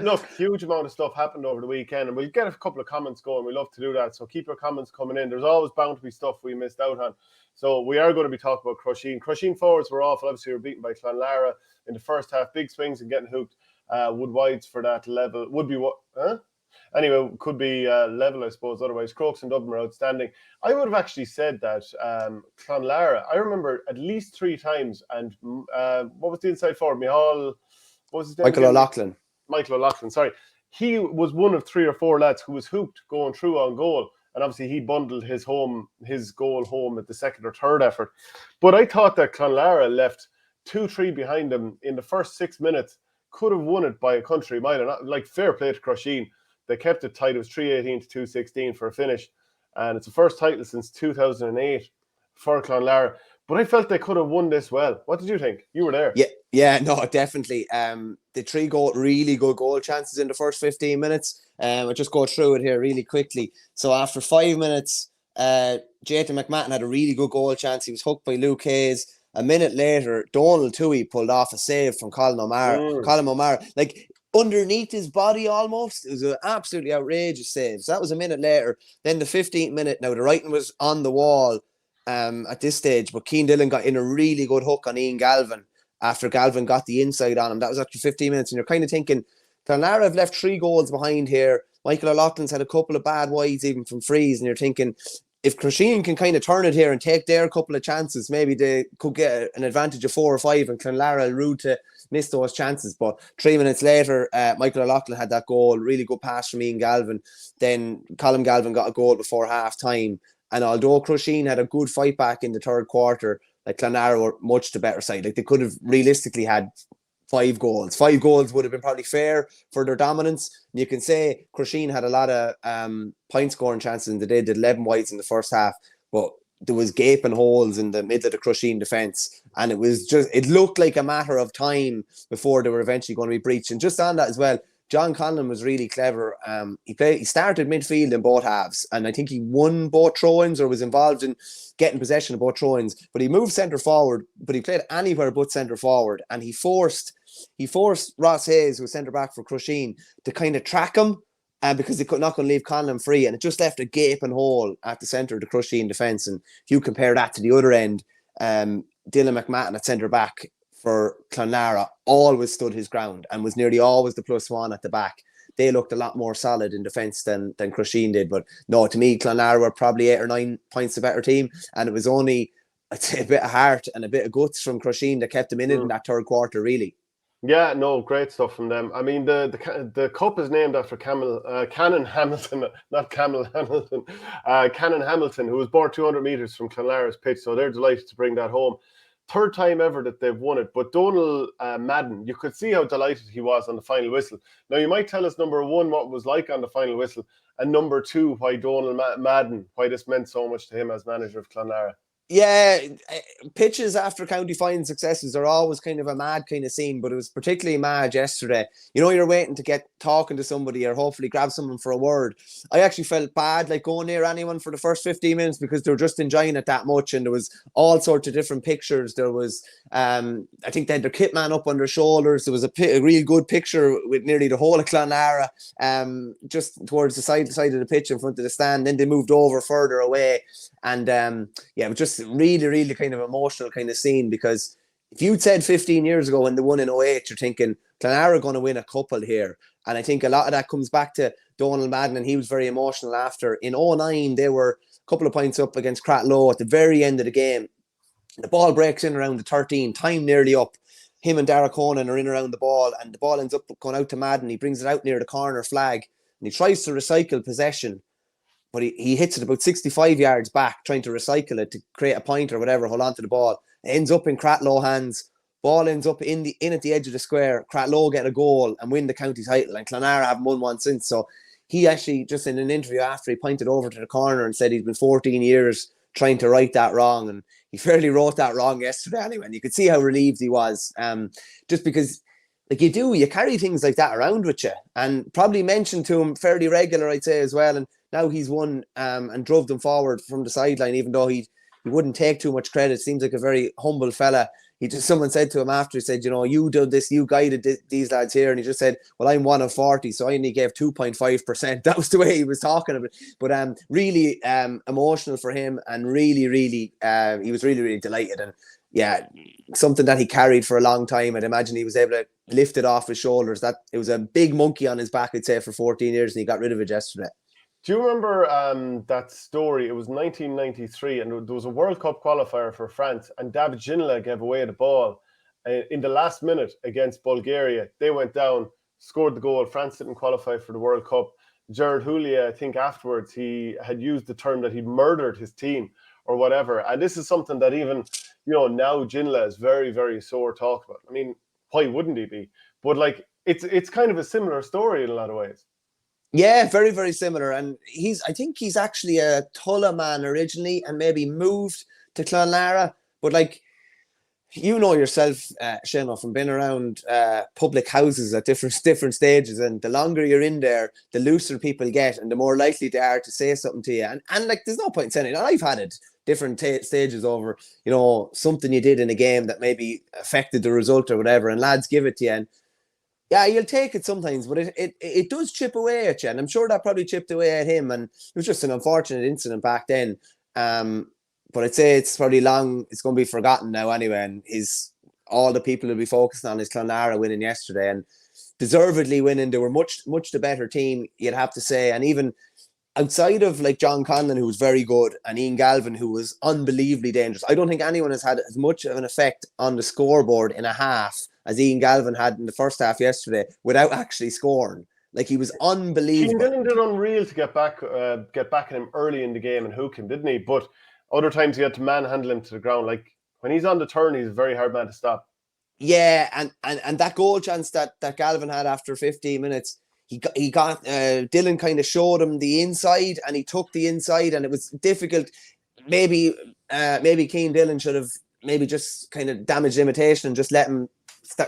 Look, huge amount of stuff happened over the weekend, and we'll get a couple of comments going. We love to do that, so keep your comments coming in. There's always bound to be stuff we missed out on. So we are going to be talking about Crusheen. Crusheen forwards were awful. Obviously, we were beaten by Clonlara in the first half. Big swings and getting hooked. Wood wides for that level. Would be what? Huh? Anyway, could be level, I suppose. Otherwise, Crokes and Dublin were outstanding. I would have actually said that Clonlara, I remember at least 3 times, and what was the inside forward? What was his name? Michael O'Loughlin, sorry. He was one of 3 or 4 lads who was hooked going through on goal. And obviously he bundled his goal home at the second or third effort. But I thought that Clonlara left 2-3 behind him in the first 6 minutes, could have won it by a country mile. And like, fair play to Crusheen. They kept it tight. It was 318 to 216 for a finish. And it's the first title since 2008 for Clonlara. But I felt they could have won this well. What did you think? You were there. Yeah, no, definitely. The 3 really good goal chances in the first 15 minutes. I'll just go through it here really quickly. So after 5 minutes, Jayton McMahon had a really good goal chance. He was hooked by Luke Hayes. A minute later, Donald Toohey pulled off a save from Colm O'Mara. Like, underneath his body almost. It was an absolutely outrageous save. So that was a minute later. Then the 15th minute, now the writing was on the wall at this stage, but Cian Dillon got in a really good hook on Ian Galvin after Galvin got the inside on him. That was after 15 minutes, and you're kind of thinking, Clonlara have left 3 goals behind here. Michael O'Loughlin's had a couple of bad wides even from frees, and you're thinking, if Crusheen can kind of turn it here and take their couple of chances, maybe they could get an advantage of 4 or 5, and Clonlara are rude to miss those chances. But 3 minutes later, Michael O'Loughlin had that goal, really good pass from Ian Galvin. Then Colm Galvin got a goal before half time. And although Crusheen had a good fight back in the third quarter, like, Clonlara were much the better side. Like, they could have realistically had 5 goals. 5 goals would have been probably fair for their dominance. And you can say Crusheen had a lot of point scoring chances, and they did 11 wides in the first half, but there was gaping holes in the middle of the Crusheen defence, and it looked like a matter of time before they were eventually going to be breached. And just on that as well, John Conlon was really clever. He started midfield in both halves, and I think he won both throw-ins or was involved in getting possession of both throw-ins. But he moved centre forward, but he played anywhere but centre forward, and he forced Ross Hayes, who was centre back for Crusheen, to kind of track him, because they could not going to leave Conlon free, and it just left a gaping hole at the centre of the Crusheen defence. And if you compare that to the other end, Dylan McMahon at centre back for Clonlara always stood his ground and was nearly always the +1 at the back. They looked a lot more solid in defence than Crusheen did. But no, to me, Clonlara were probably 8 or 9 points a better team, and it was only, I'd say, a bit of heart and a bit of guts from Crusheen that kept them in it in that third quarter, really. Yeah, no, great stuff from them. I mean, the cup is named after Canon Hamilton, not Camel Hamilton, Canon Hamilton, who was born 200 metres from Clonlara's pitch, so they're delighted to bring that home. 3rd time ever that they've won it. But Donald Madden, you could see how delighted he was on the final whistle. Now, you might tell us, number 1, what it was like on the final whistle, and number 2, why Donald Madden, why this meant so much to him as manager of Clonlara. Yeah, pitches after county final successes are always kind of a mad kind of scene, but it was particularly mad yesterday. You know, you're waiting to get talking to somebody or hopefully grab someone for a word. I actually felt bad, like, going near anyone for the first 15 minutes because they were just enjoying it that much, and there was all sorts of different pictures. There was, I think they had their kit man up on their shoulders. There was a really good picture with nearly the whole of Clonlara, just towards the side of the pitch in front of the stand. Then they moved over further away, and yeah, it was just really, really kind of emotional kind of scene, because if you'd said 15 years ago when they won in 08, you're thinking Clonlara are going to win a couple here. And I think a lot of that comes back to Donald Madden, and he was very emotional after. In 09, they were a couple of points up against Cratloe at the very end of the game. The ball breaks in around the 13, time nearly up. Him and Dara Conan are in around the ball, and the ball ends up going out to Madden. He brings it out near the corner flag, and he tries to recycle possession, but he hits it about 65 yards back, trying to recycle it to create a point or whatever, hold on to the ball. It ends up in Cratloe hands. Ball ends up in at the edge of the square. Cratloe get a goal and win the county title, and Clonlara haven't won one since. So he actually, just in an interview after, he pointed over to the corner and said he's been 14 years trying to right that wrong, and he fairly wrote that wrong yesterday anyway. And you could see how relieved he was, just because, like, you carry things like that around with you, and probably mentioned to him fairly regular, I'd say, as well. And now he's won and drove them forward from the sideline, even though he wouldn't take too much credit. Seems like a very humble fella. someone said to him after, he said, you did this, you guided these lads here, and he just said, well, I'm 1 of 40, so I only gave 2.5%. That was the way he was talking about it. But really emotional for him, and really, really, he was really, really delighted. And yeah, something that he carried for a long time. I'd imagine he was able to lift it off his shoulders. That it was a big monkey on his back, I'd say, for 14 years, and he got rid of it yesterday. Do you remember that story? It was 1993, and there was a World Cup qualifier for France, and David Ginola gave away the ball in the last minute against Bulgaria. They went down, scored the goal. France didn't qualify for the World Cup. Gerard Houllier, I think afterwards, he had used the term that he'd murdered his team or whatever. And this is something that even, now Ginola is very, very sore talk about. I mean, why wouldn't he be? But like, it's kind of a similar story in a lot of ways. Yeah, very, very similar. And I think he's actually a Tulla man originally, and maybe moved to Clonlara. But like, yourself, Shane, from being around public houses at different stages, and the longer you're in there, the looser people get, and the more likely they are to say something to you. And like, there's no point in saying it. And I've had it different stages over, something you did in a game that maybe affected the result or whatever, and lads give it to you. And yeah, you'll take it sometimes, but it does chip away at you. And I'm sure that probably chipped away at him. And it was just an unfortunate incident back then. But I'd say it's probably it's going to be forgotten now anyway. And all the people will be focusing on is Clonlara winning yesterday, and deservedly winning. They were much the better team, you'd have to say. And even outside of like John Conlon, who was very good, and Ian Galvin, who was unbelievably dangerous, I don't think anyone has had as much of an effect on the scoreboard in a half as Ian Galvin had in the first half yesterday without actually scoring. Like, he was unbelievable. Cian Dillon did unreal to get back at him early in the game and hook him, didn't he? But other times he had to manhandle him to the ground. Like, when he's on the turn, he's a very hard man to stop. Yeah, and that goal chance that Galvin had after 15 minutes, he got Dillon kind of showed him the inside, and he took the inside, and it was difficult. Maybe Cian Dillon should have maybe just kind of damaged imitation and just let him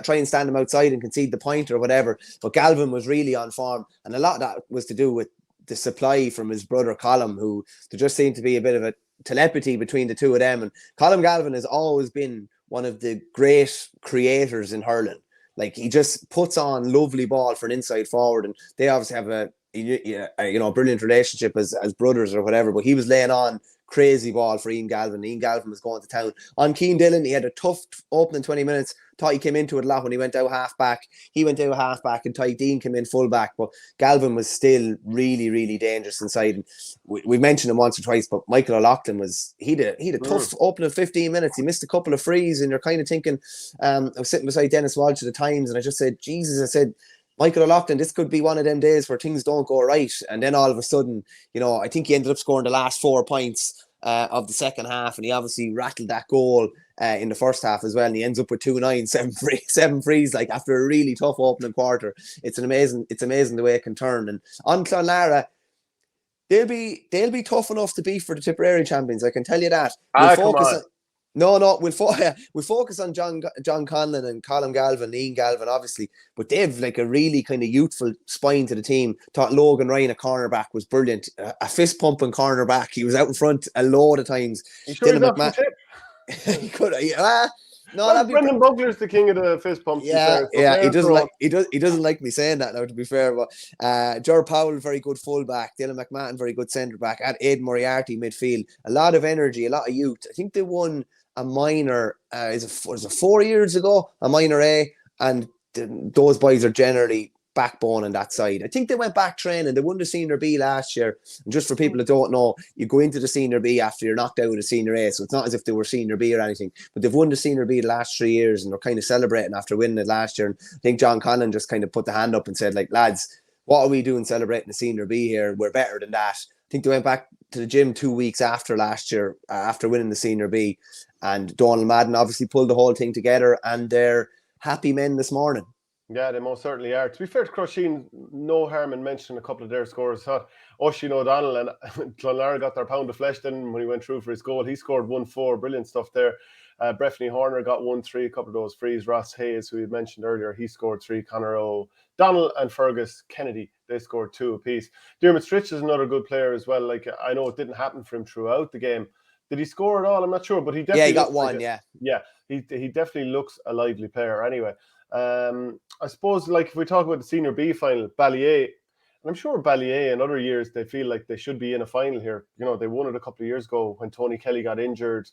try and stand him outside and concede the point or whatever. But Galvin was really on form, and a lot of that was to do with the supply from his brother Colm, who there just seemed to be a bit of a telepathy between the two of them. And Colm Galvin has always been one of the great creators in hurling. Like, he just puts on lovely ball for an inside forward, and they obviously have a brilliant relationship as brothers or whatever. But he was laying on crazy ball for Ian Galvin. Ian Galvin was going to town on Cian Dillon. He had a tough opening 20 minutes. Thought he came into it a lot when he went out half back. He went out half back, and Ty Dean came in full back. But Galvin was still really, really dangerous inside. And we mentioned him once or twice, but Michael O'Loughlin he had a tough opening 15 minutes. He missed a couple of frees, and you're kind of thinking, I was sitting beside Dennis Walsh at the Times, and I just said, Jesus, I said, Michael O'Loughlin, this could be one of them days where things don't go right. And then all of a sudden, I think he ended up scoring the last 4 points of the second half, and he obviously rattled that goal in the first half as well, and he ends up with 2-9, 7 frees, like, after a really tough opening quarter. It's amazing the way it can turn. And on Clonlara, they'll be tough enough to beat for the Tipperary champions, I can tell you that. We'll focus on John Conlon and Colm Galvin, Ian Galvin, obviously, but they've like a really kind of youthful spine to the team. Thought Logan Ryan, a cornerback, was brilliant. A fist pumping cornerback. He was out in front a load of times. You sure he's not tip? He could. Brendan Bugler's the king of the fist pump. Yeah. He doesn't like me saying that now, to be fair. But Gerard Powell, very good fullback. Dylan McMahon, very good centre back. At Aidan Moriarty midfield, a lot of energy, a lot of youth. I think they won a minor. Was it 4 years ago? A minor A, and those boys are generally backbone on that side. I think they went back training. They won the Senior B last year. And just for people that don't know, you go into the Senior B after you're knocked out of the Senior A, so it's not as if they were Senior B or anything, but they've won the Senior B the last 3 years, and they're kind of celebrating after winning it last year. And I think John Conlon just kind of put the hand up and said, like, lads, what are we doing celebrating the Senior B here? We're better than that. I think they went back to the gym 2 weeks after last year, after winning the Senior B, and Donald Madden obviously pulled the whole thing together, and they're happy men this morning. Yeah, they most certainly are. To be fair to Crusheen, no harm in mentioning a couple of their scores. Oisin O'Donnell and Clonlara got their pound of flesh then when he went through for his goal. He scored 1-4. Brilliant stuff there. Breffney Horner got 1-3, a couple of those frees. Ross Hayes, who we mentioned earlier, he scored 3. Conor O'Donnell and Fergus Kennedy, they scored 2 apiece. Dermot Stritch is another good player as well. Like, I know it didn't happen for him throughout the game, Did he score at all? I'm not sure, but he definitely. Yeah, he got one. Yeah, he definitely looks a lively player. Anyway, I suppose like if we talk about the Senior B final, Ballier, and I'm sure Ballier in other years they feel like they should be in a final here. You know, they won it a couple of years ago when Tony Kelly got injured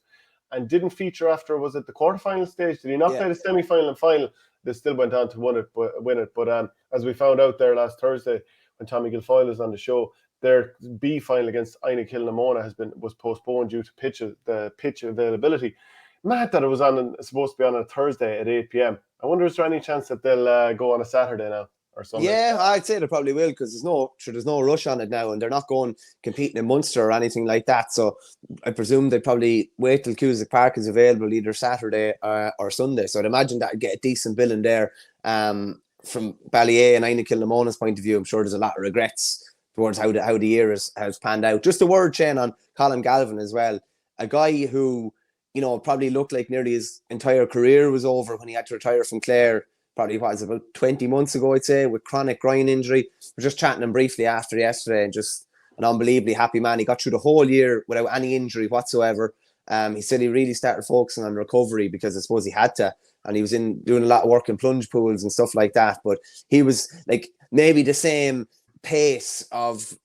and didn't feature after. Was it the quarterfinal stage? Did he not play the semi-final and final? They still went on to win it. But as we found out there last Thursday when Tommy Guilfoyle was on the show, their B final against Aina Kilnamona was postponed due to the pitch availability. Mad that it was supposed to be on a Thursday at 8 p.m. I wonder is there any chance that they'll go on a Saturday now or Sunday? Yeah, I'd say they probably will because there's no rush on it now, and they're not going competing in Munster or anything like that. So I presume they probably wait till Cusack Park is available either Saturday or Sunday. So I'd imagine that I'd get a decent bill in there. From Ballier and Aina Kilnamona's point of view, I'm sure there's a lot of regrets towards how the year has panned out. Just a word, Shane, on Colm Galvin as well. A guy who, probably looked like nearly his entire career was over when he had to retire from Clare. Probably was about 20 months ago, I'd say, with chronic groin injury. We're just chatting him briefly after yesterday, and just an unbelievably happy man. He got through the whole year without any injury whatsoever. He said he really started focusing on recovery because I suppose he had to, and he was doing a lot of work in plunge pools and stuff like that. But he was like maybe the same pace of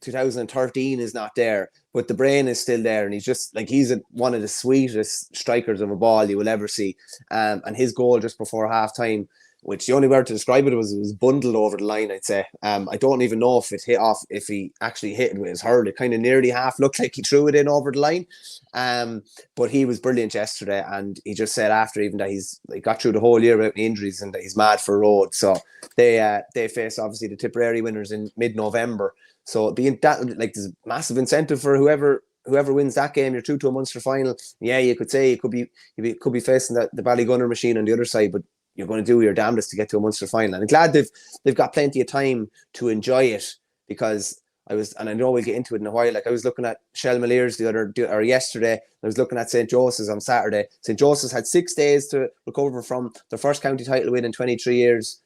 2013 is not there, but the brain is still there, and he's just like he's one of the sweetest strikers of a ball you will ever see. And his goal just before half time, which the only word to describe it was bundled over the line, I'd say. I don't even know if it hit off, if he actually hit it with his hurl. It kind of nearly half looked like he threw it in over the line. But he was brilliant yesterday, and he just said after even that he's got through the whole year without injuries and that he's mad for road. So they face obviously the Tipperary winners in mid-November. So being that, there's massive incentive for whoever wins that game. You're through to a Munster final. Yeah, you could say you could be facing the Ballygunner machine on the other side, but you're going to do your damnedest to get to a Munster final. And I'm glad they've got plenty of time to enjoy it, because I know we'll get into it in a while. I was looking at Shelmaliers yesterday. I was looking at St. Joseph's on Saturday. St. Joseph's had 6 days to recover from their first county title win in 23 years,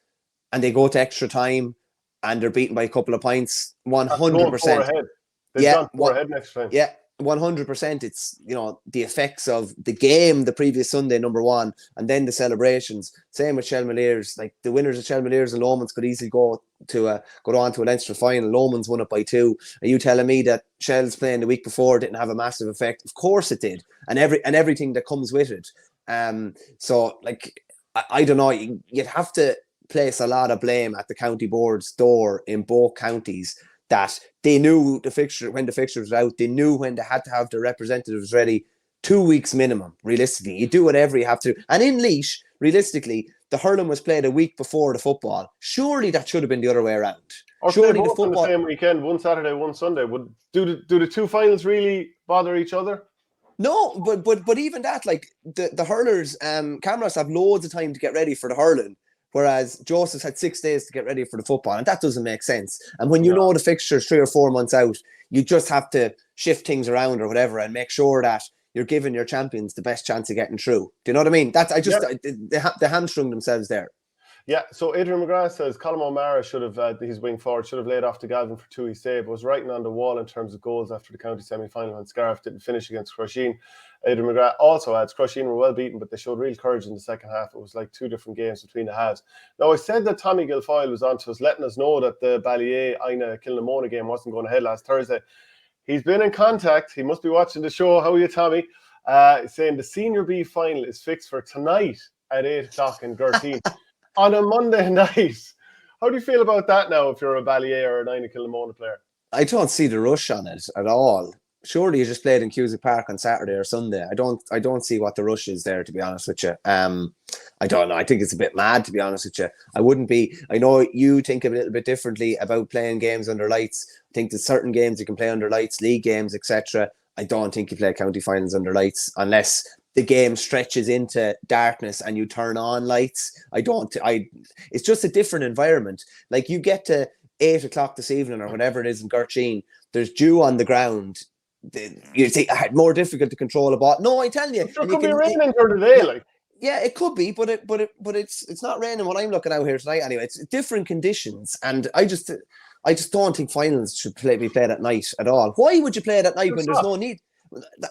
and they go to extra time, and they're beaten by a couple of points. 100%. They've gone 4 ahead next time. Yeah, 100%. It's the effects of the game the previous Sunday, number one, and then the celebrations. Same with Shelmaliers. The winners of Shelmaliers and Lomans could easily go on to a Leinster final. Lomans won it by 2. Are you telling me that Shell's playing the week before didn't have a massive effect? Of course it did, and everything that comes with it. So I don't know. You'd have to place a lot of blame at the county board's door in both counties, that they knew when the fixtures were out. They knew when they had to have their representatives ready. 2 weeks minimum, realistically. You do whatever you have to. And in Laois, realistically, the hurling was played a week before the football. Surely that should have been the other way around. Or surely the football on the same weekend, one Saturday, one Sunday. Do the two finals really bother each other? No, but even that, the hurlers, Camras have loads of time to get ready for the hurling, whereas Joseph's had 6 days to get ready for the football, and that doesn't make sense. And when you know the fixture's 3 or 4 months out, you just have to shift things around or whatever and make sure that you're giving your champions the best chance of getting through. Do you know what I mean? They hamstrung themselves there. Yeah, so Adrian McGrath says Colm O'Mara should have, his wing forward, should have laid off to Galvin for 2 he saved. Was writing on the wall in terms of goals after the county semi-final, and Scarf didn't finish against Crusheen. Adrian McGrath also adds Crusheen were well beaten, but they showed real courage in the second half. It was like 2 different games between the halves. Now, I said that Tommy Guilfoyle was on to us, letting us know that the Ballier-Aina Kilnamona game wasn't going ahead last Thursday. He's been in contact. He must be watching the show. How are you, Tommy? Saying the Senior B final is fixed for tonight at 8 o'clock in Gertine on a Monday night. How do you feel about that now if you're a Ballier or an Aina Kilnamona player? I don't see the rush on it at all. Surely you just played in Cusack Park on Saturday or Sunday. I don't see what the rush is there, to be honest with you. I don't know. I think it's a bit mad, to be honest with you. I wouldn't be. I know you think a little bit differently about playing games under lights. I think there's certain games you can play under lights, league games, etc. I don't think you play county finals under lights unless the game stretches into darkness and you turn on lights. It's just a different environment. You get to 8 o'clock this evening or whatever it is in Gertine, there's dew on the ground. You think more difficult to control a ball. No, I'm telling you, it could be raining during the day, Yeah, it could be, but it's not raining when I'm looking out here tonight. Anyway, it's different conditions, and I just don't think finals should be played at night at all. Why would you play it at night when there's no need?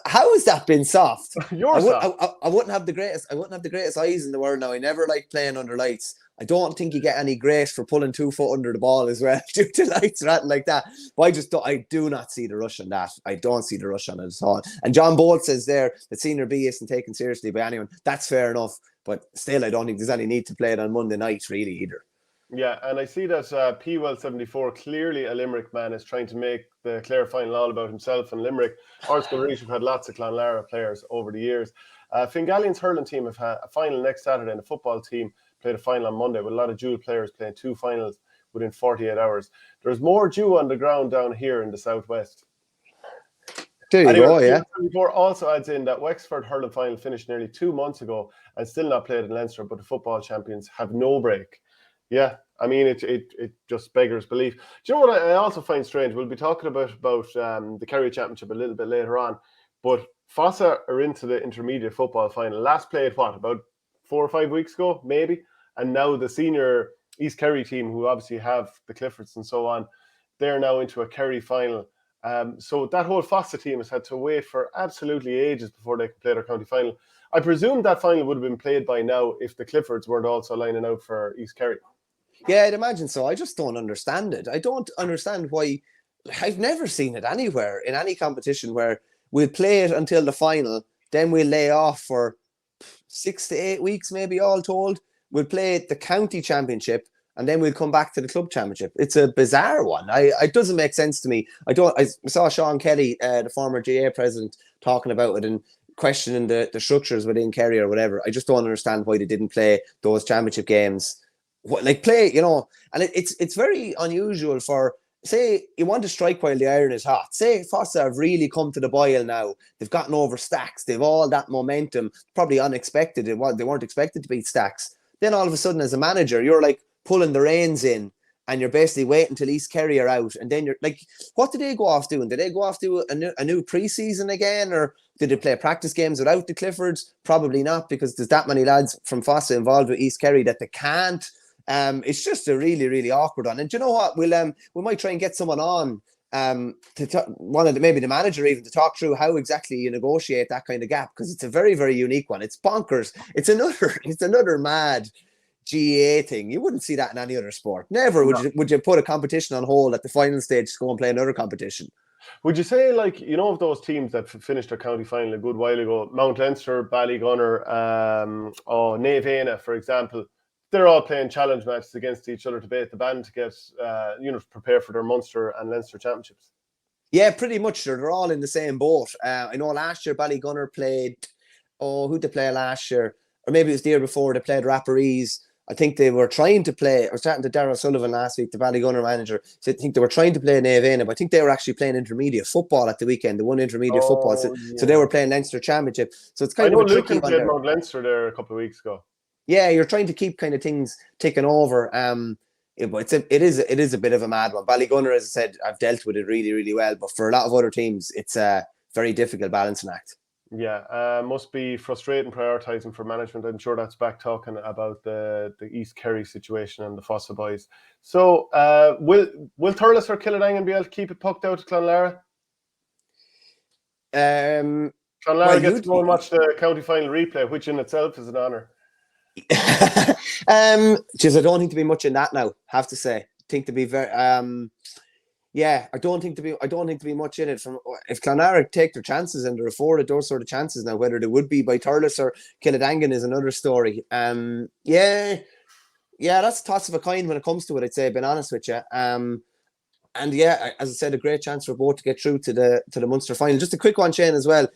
How has that been soft? You're soft. I wouldn't have the greatest eyes in the world now. I never liked playing under lights. I don't think you get any grace for pulling 2 foot under the ball as well due to lights or anything like that. But I do not see the rush on that. I don't see the rush on it at all. And John Bolt says there that Senior B isn't taken seriously by anyone. That's fair enough. But still, I don't think there's any need to play it on Monday night really either. Yeah, and I see that P-Well74, clearly a Limerick man, is trying to make the Clare final all about himself and Limerick. We've had lots of Clonlara players over the years. Finn Gallion's hurling team have had a final next Saturday, and the football team played a final on Monday with a lot of dual players playing 2 finals within 48 hours. There's more dew on the ground down here in the southwest. There you go, yeah. P-Well74 also adds in that Wexford hurling final finished nearly 2 months ago and still not played in Leinster, but the football champions have no break. Yeah, I mean, it just beggars belief. Do you know what I also find strange? We'll be talking about the Kerry Championship a little bit later on, but Fossa are into the intermediate football final. Last played, about 4 or 5 weeks ago, maybe? And now the senior East Kerry team, who obviously have the Cliffords and so on, they're now into a Kerry final. So that whole Fossa team has had to wait for absolutely ages before they can play their county final. I presume that final would have been played by now if the Cliffords weren't also lining out for East Kerry. Yeah, I'd imagine so. I just don't understand it. I don't understand why. I've never seen it anywhere in any competition where we'll play it until the final, then we'll lay off for 6 to 8 weeks, maybe all told. We'll play the county championship and then we'll come back to the club championship. It's a bizarre one. It doesn't make sense to me. I saw Sean Kelly, the former GA president, talking about it and questioning the structures within Kerry or whatever. I just don't understand why they didn't play those championship games. And it's very unusual for, say, you want to strike while the iron is hot. Say Fossa have really come to the boil now. They've gotten over Stacks. They've all that momentum, probably unexpected. They weren't expected to beat Stacks. Then all of a sudden, as a manager, you're like pulling the reins in and you're basically waiting until East Kerry are out. And then you're like, what did they go off doing? Did they go off do a new preseason again? Or did they play practice games without the Cliffords? Probably not, because there's that many lads from Fossa involved with East Kerry that they can't. It's just a really, really awkward one. And do you know what? We might try and get someone on maybe the manager even to talk through how exactly you negotiate that kind of gap, because it's a very, very unique one. It's bonkers. It's another mad GAA thing. You wouldn't see that in any other sport. Never would you put a competition on hold at the final stage to go and play another competition. Would you say, of those teams that finished their county final a good while ago, Mount Leinster, Ballygunner, Naveena, for example, they're all playing challenge matches against each other to bait the band to get, prepare for their Munster and Leinster championships? Yeah, pretty much. They're all in the same boat. I know last year Ballygunner played, who'd they play last year? Or maybe it was the year before, they played Rapparees. I think they were trying to play, I was chatting to Darrell Sullivan last week, the Ballygunner manager. So I think they were trying to play Naveena, but I think they were actually playing intermediate football at the weekend. They won intermediate football. So they were playing Leinster Championship. So it's kind of a tricky one. I know Lucan played Mount Leinster there a couple of weeks ago. Yeah, you're trying to keep kind of things ticking over. But it is a bit of a mad one. Ballygunner, as I said, I've dealt with it really, really well. But for a lot of other teams, it's a very difficult balancing act. Yeah, must be frustrating prioritising for management. I'm sure that's back talking about the East Kerry situation and the Fossa boys. So will Thurles or Kildangan be able to keep it pucked out to Clonlara? Clonlara gets to go and watch the county final replay, which in itself is an honour. I don't think to be much in that now, have to say. I think to be very I don't think to be much in it. From if Clonlara take their chances and they're afforded those sort of chances now, whether they would be by Thurles or Kildangan is another story. That's toss of a kind when it comes to it, I'd say, being honest with you. And yeah, as I said, a great chance for both to get through to the Munster final. Just a quick one, Shane, as well.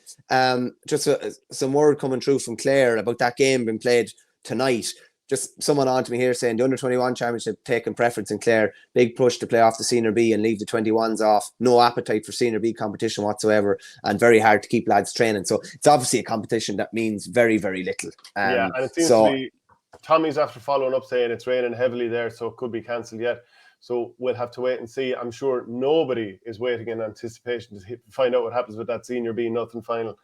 Just some word coming through from Clare about that game being played tonight. Just someone on to me here saying the under-21 championship taking preference in Clare. Big push to play off the Senior B and leave the 21s off. No appetite for Senior B competition whatsoever, and very hard to keep lads training. So it's obviously a competition that means very, very little. And it seems to be Tommy's after following up saying it's raining heavily there, so it could be cancelled yet. So we'll have to wait and see. I'm sure nobody is waiting in anticipation to find out what happens with that Senior B nothing final.